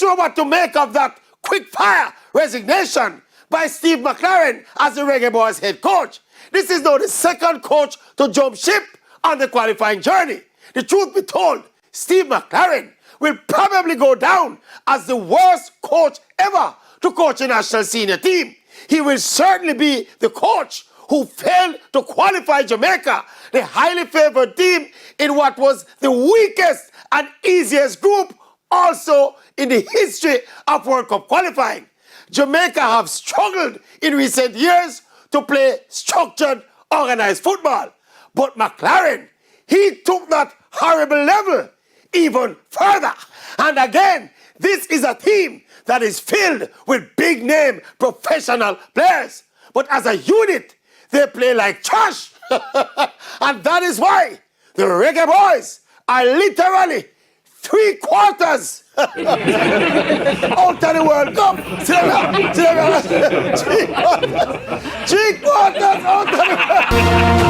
know what to make of that quick-fire resignation by Steve McClaren as the Reggae Boys head coach. This is now the second coach to jump ship on the qualifying journey. The truth be told, Steve McClaren will probably go down as the worst coach ever to coach a national senior team. He will certainly be the coach who failed to qualify Jamaica, the highly favored team in what was the weakest and easiest group also in the history of World Cup qualifying. Jamaica have struggled in recent years to play structured, organized football. But McClaren, he took that horrible level even further. And again, this is a team that is filled with big-name professional players. But as a unit, they play like trash. And that is why the Reggae Boys are literally 3/4 out of the World Cup. 3/4 out of the World Cup.